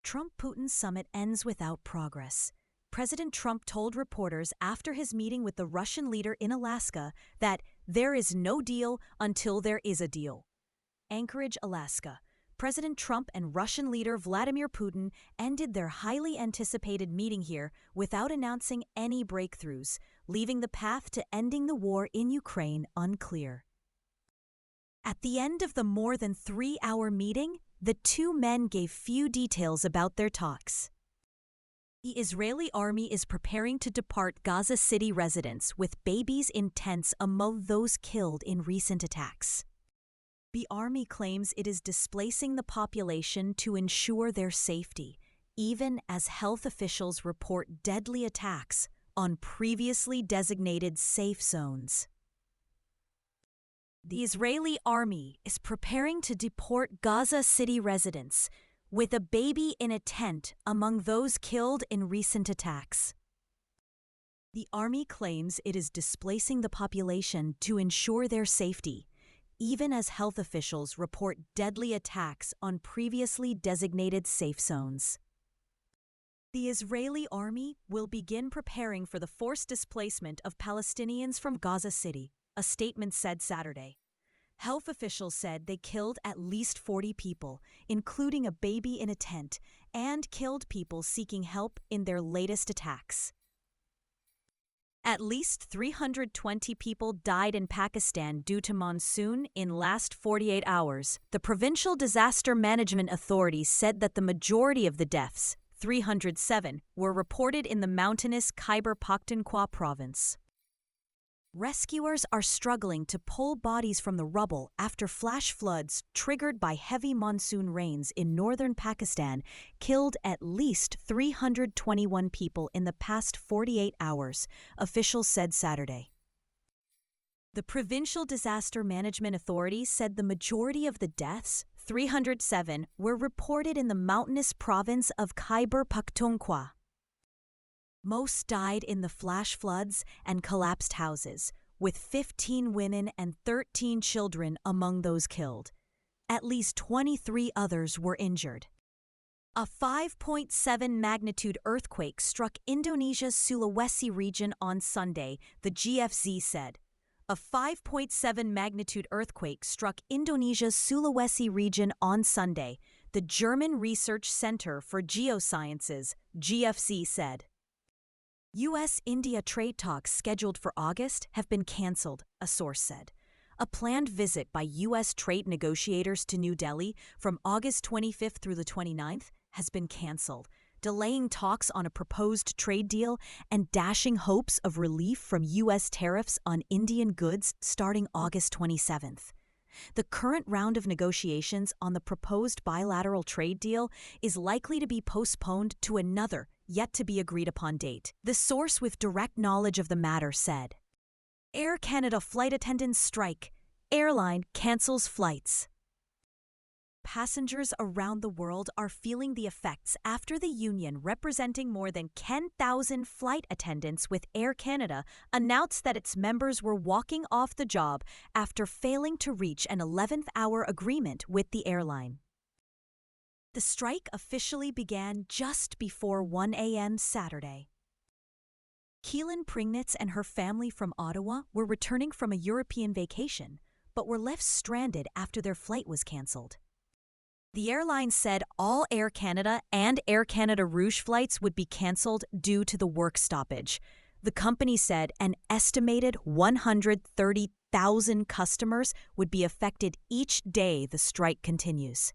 Trump-Putin summit ends without progress. President Trump told reporters after his meeting with the Russian leader in Alaska that there is no deal until there is a deal. Anchorage, Alaska. President Trump and Russian leader Vladimir Putin ended their highly anticipated meeting here without announcing any breakthroughs, leaving the path to ending the war in Ukraine unclear. At the end of the more than 3-hour meeting, the two men gave few details about their talks. The Israeli army is preparing to depart Gaza City residents with babies in tents among those killed in recent attacks. The army claims it is displacing the population to ensure their safety, even as health officials report deadly attacks on previously designated safe zones. The Israeli army is preparing to deport Gaza City residents with a baby in a tent among those killed in recent attacks. The army claims it is displacing the population to ensure their safety, even as health officials report deadly attacks on previously designated safe zones. The Israeli army will begin preparing for the forced displacement of Palestinians from Gaza City, a statement said Saturday. Health officials said they killed at least 40 people, including a baby in a tent, and killed people seeking help in their latest attacks. At least 320 people died in Pakistan due to monsoon in last 48 hours. The Provincial Disaster Management Authority said that the majority of the deaths, 307, were reported in the mountainous Khyber Pakhtunkhwa province. Rescuers are struggling to pull bodies from the rubble after flash floods triggered by heavy monsoon rains in northern Pakistan killed at least 321 people in the past 48 hours, officials said Saturday. The Provincial Disaster Management Authority said the majority of the deaths, 307, were reported in the mountainous province of Khyber Pakhtunkhwa. Most died in the flash floods and collapsed houses, with 15 women and 13 children among those killed. At least 23 others were injured. A 5.7 magnitude earthquake struck Indonesia's Sulawesi region on Sunday, the GFZ said. A 5.7 magnitude earthquake struck Indonesia's Sulawesi region on Sunday, the German Research Center for Geosciences, GFC, said. U.S.-India trade talks scheduled for August have been canceled, a source said. A planned visit by U.S. trade negotiators to New Delhi from August 25th through the 29th has been canceled, delaying talks on a proposed trade deal and dashing hopes of relief from U.S. tariffs on Indian goods starting August 27th. The current round of negotiations on the proposed bilateral trade deal is likely to be postponed to another, yet-to-be-agreed-upon date. The source with direct knowledge of the matter said. Air Canada flight attendants strike. Airline cancels flights. Passengers around the world are feeling the effects after the union representing more than 10,000 flight attendants with Air Canada announced that its members were walking off the job after failing to reach an 11th-hour agreement with the airline. The strike officially began just before 1 a.m. Saturday. Keelan Prignitz and her family from Ottawa were returning from a European vacation, but were left stranded after their flight was cancelled. The airline said all Air Canada and Air Canada Rouge flights would be cancelled due to the work stoppage. The company said an estimated 130,000 customers would be affected each day the strike continues.